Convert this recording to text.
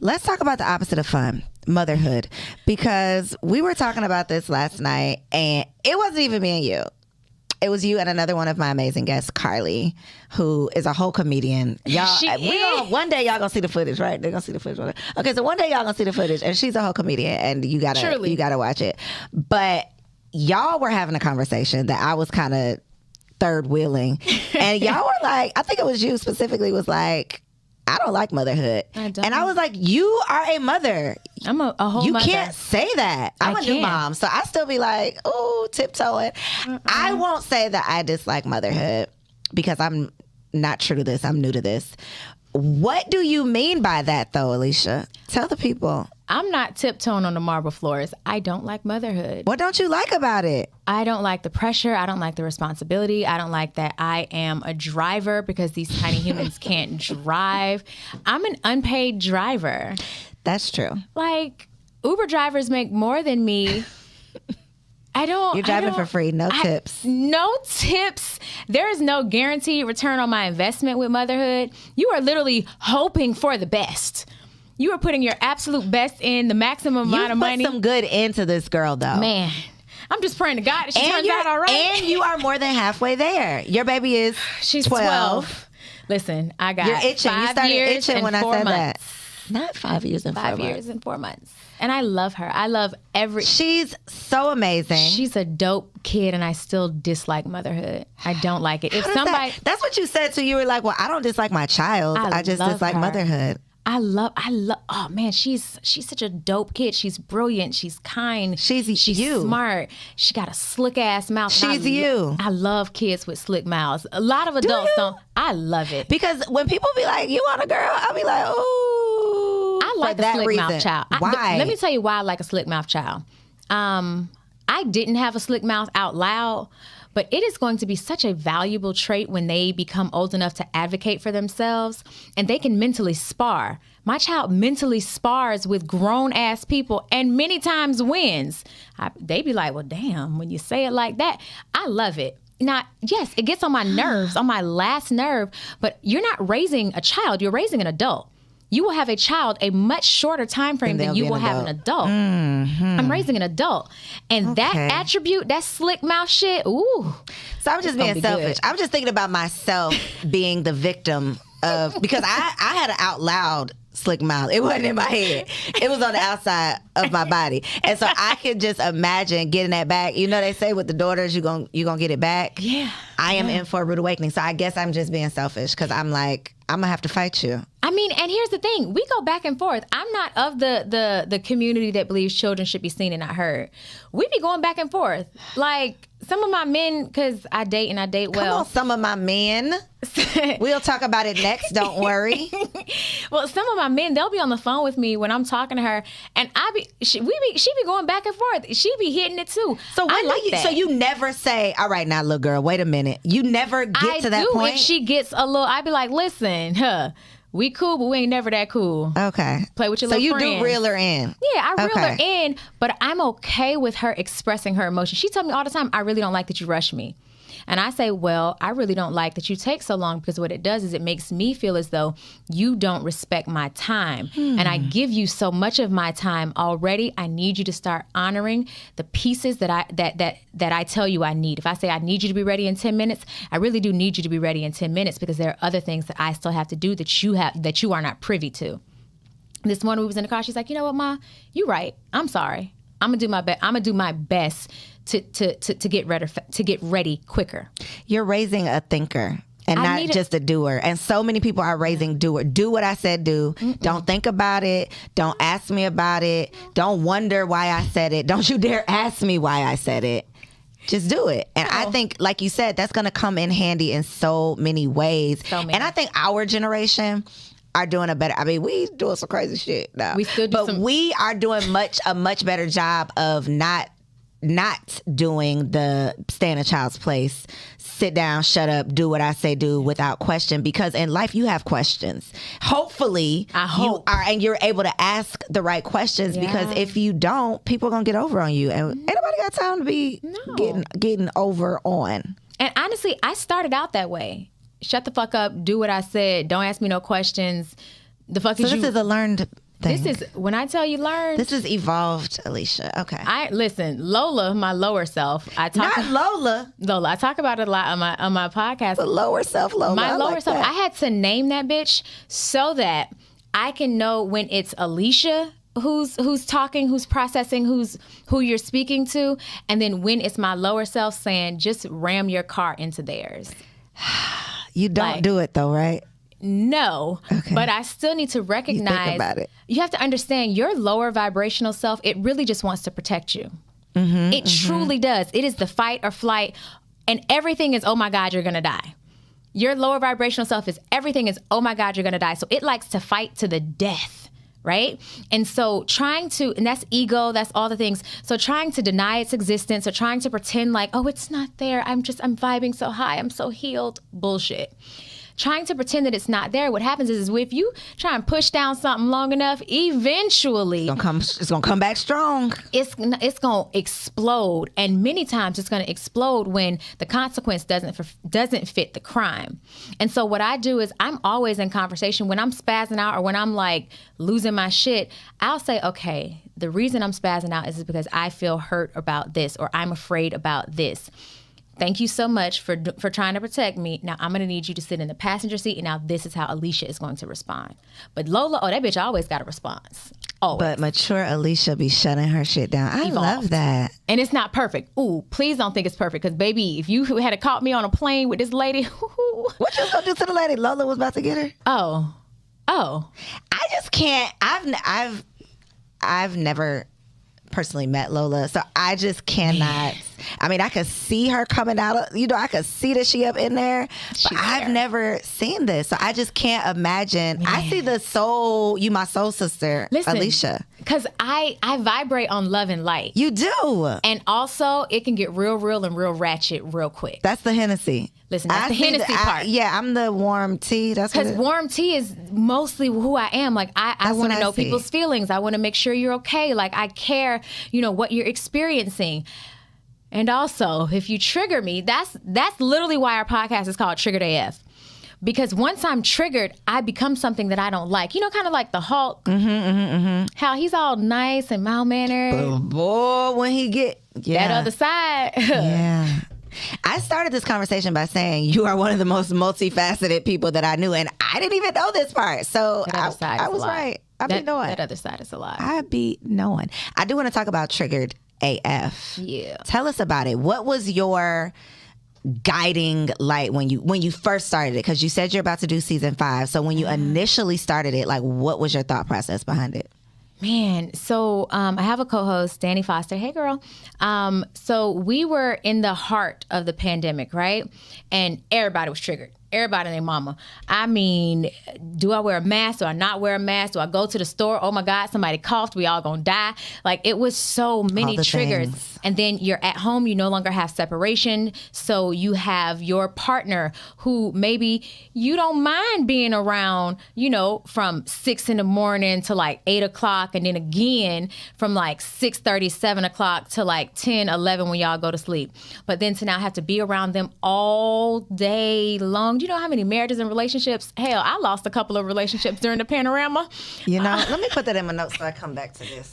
Let's talk about the opposite of fun, motherhood, because we were talking about this last night, and it wasn't even me and you. It was you and another one of my amazing guests, Carly, who is a whole comedian. One day y'all gonna see the footage, right? They're gonna see the footage. Okay, so one day y'all gonna see the footage, and she's a whole comedian, and you gotta watch it. But y'all were having a conversation that I was kind of third wheeling, and y'all were like, I think it was you specifically, was like, I don't like motherhood. And I was like, you are a mother. I'm a whole you mother. You can't say that. I'm a new mom. So I still be like, oh, tiptoeing. I won't say that I dislike motherhood because I'm not true to this. I'm new to this. What do you mean by that, though, Alicia? Tell the people. I'm not tiptoeing on the marble floors. I don't like motherhood. What don't you like about it? I don't like the pressure. I don't like the responsibility. I don't like that I am a driver because these tiny humans can't drive. I'm an unpaid driver. That's true. Like, Uber drivers make more than me. You're driving for free. No tips. No tips. There is no guaranteed return on my investment with motherhood. You are literally hoping for the best. You are putting your absolute best in, the maximum amount of money. You put some good into this girl, though. Man, I'm just praying to God that she turns out all right. And you are more than halfway there. Your baby is She's 12. Listen, I got You're itching. 5 You started years itching and when 4 I said months. that. Not 5 years and 4 months. 5 years and 4 months. And I love her. I love She's so amazing. She's a dope kid, and I still dislike motherhood. I don't like it. That's what you said. So you were like, well, I don't dislike my child. I just dislike motherhood. I love, oh man, she's such a dope kid. She's brilliant. She's kind. She's smart. She got a slick ass mouth. She's you. I love kids with slick mouths. A lot of adults don't. I love it. Because when people be like, you want a girl? I'll be like, ooh. I like a slick mouth child. Why? Let me tell you why I like a slick mouth child. I didn't have a slick mouth out loud, but it is going to be such a valuable trait when they become old enough to advocate for themselves, and they can mentally spar. My child mentally spars with grown-ass people and many times wins. They be like, well, damn, when you say it like that, I love it. Now, yes, it gets on my nerves, on my last nerve, but you're not raising a child, you're raising an adult. You will have a child a much shorter time frame than you will have an adult. Mm-hmm. I'm raising an adult. And that attribute, that slick mouth shit, ooh. So I'm just being selfish. I'm just thinking about myself being the victim of, because I had an out loud slick mouth. It wasn't in my head. It was on the outside of my body. And so I could just imagine getting that back. You know, they say with the daughters, you're gonna get it back. Yeah. I am in for a rude awakening. So I guess I'm just being selfish because I'm like, I'm going to have to fight you. I mean, and here's the thing. We go back and forth. I'm not of the community that believes children should be seen and not heard. We be going back and forth. Like, some of my men, because I date and I date well. Come on, some of my men. We'll talk about it next. Don't worry. Well, some of my men, they'll be on the phone with me when I'm talking to her, and she be going back and forth. She be hitting it too. So So you never say, all right, now, little girl, wait a minute. You never get to that point? If she gets a little, I be like, listen, we cool, but we ain't never that cool. Okay. Play with your little friends. So you do reel her in. Yeah, I reel her in, but I'm okay with her expressing her emotions. She tells me all the time, I really don't like that you rush me. And I say, well, I really don't like that you take so long, because what it does is it makes me feel as though you don't respect my time. And I give you so much of my time already. I need you to start honoring the pieces that I tell you I need. If I say I need you to be ready in 10 minutes, I really do need you to be ready in 10 minutes, because there are other things that I still have to do that you are not privy to. This morning we was in the car. She's like, you know what, Ma? You right. I'm sorry. I'm gonna do my best to get ready quicker. You're raising a thinker and not just a doer. And so many people are raising doer. Do what I said do. Mm-mm. Don't think about it. Don't ask me about it. Don't wonder why I said it. Don't you dare ask me why I said it. Just do it. And I think, like you said, that's going to come in handy in so many ways. And I think our generation are doing we doing some crazy shit now. We still do, we are doing a much better job of not doing the stay in a child's place, sit down, shut up, do what I say do without question, because in life you have questions. Hopefully you are, and you're able to ask the right questions, because if you don't, people are gonna get over on you, and ain't nobody got time to be getting over on. And honestly, I started out that way. Shut the fuck up, do what I said, don't ask me no questions. This is a learned think. This is, when I tell you learn. This is evolved, Alicia. Okay. Listen, Lola, my lower self. Not Lola. Lola, I talk about it a lot on my podcast. The lower self, Lola. My lower self. That. I had to name that bitch so that I can know when it's Alicia who's talking, who's processing, who you're speaking to, and then when it's my lower self saying, just ram your car into theirs. You don't do it though, right? No, okay. But I still need to recognize. You think about it. You have to understand your lower vibrational self. It really just wants to protect you. It truly does. It is the fight or flight, and everything is, oh my God, you're gonna die. Your lower vibrational self is everything is, oh my God, you're gonna die. So it likes to fight to the death. Right? And so and that's ego, that's all the things. So trying to deny its existence or trying to pretend like, oh, it's not there. I'm vibing so high. I'm so healed. Bullshit. Trying to pretend that it's not there. What happens is if you try and push down something long enough, eventually it's gonna come back strong. It's gonna explode, and many times it's gonna explode when the consequence doesn't fit the crime. And so what I do is I'm always in conversation when I'm spazzing out or when I'm like losing my shit. I'll say, okay, the reason I'm spazzing out is because I feel hurt about this or I'm afraid about this. Thank you so much for trying to protect me. Now, I'm going to need you to sit in the passenger seat, and now this is how Alicia is going to respond. But Lola, that bitch always got a response. Always. But mature Alicia be shutting her shit down. I love that. And it's not perfect. Ooh, please don't think it's perfect, because, baby, if you had caught me on a plane with this lady. What you going to do to the lady? Lola was about to get her? Oh. I just can't. I've never personally met Lola, so I just cannot. I mean, I could see her coming out of, I could see that she up in there, but I've never seen this, so I just can't imagine. Man. I see the soul, my soul sister. Listen, Alicia, because I vibrate on love and light. You do. And also it can get real and real ratchet real quick. That's the Hennessy. Listen, that's the Hennessy part. I'm the warm tea. That's because warm tea is mostly who I am. Like I want to know people's feelings. I want to make sure you're okay. Like I care, what you're experiencing. And also, if you trigger me, that's literally why our podcast is called Triggered AF. Because once I'm triggered, I become something that I don't like. Kind of like the Hulk. How he's all nice and mild-mannered. But boy, when he get that other side. Yeah. I started this conversation by saying you are one of the most multifaceted people that I knew, and I didn't even know this part. So I was right. I be knowing. That other side is a lot. I be knowing. I do want to talk about Triggered AF. Yeah. Tell us about it. What was your guiding light when you first started it? Because you said you're about to do season 5. So when you initially started it, like, what was your thought process behind it? Man, so I have a co-host, Danny Foster. Hey, girl. So we were in the heart of the pandemic, right? And everybody was triggered. Everybody and their mama. I mean, do I wear a mask? Do I not wear a mask? Do I go to the store? Oh my God, somebody coughed. We all gonna die. Like, it was so many triggers. Things. And then you're at home. You no longer have separation. So you have your partner who maybe you don't mind being around, from 6 a.m. to like 8 o'clock. And then again from like 6:30, 7 o'clock to like 10, 11 when y'all go to sleep. But then to now have to be around them all day long. You know how many marriages and relationships? Hell, I lost a couple of relationships during the panorama. Let me put that in my notes so I come back to this.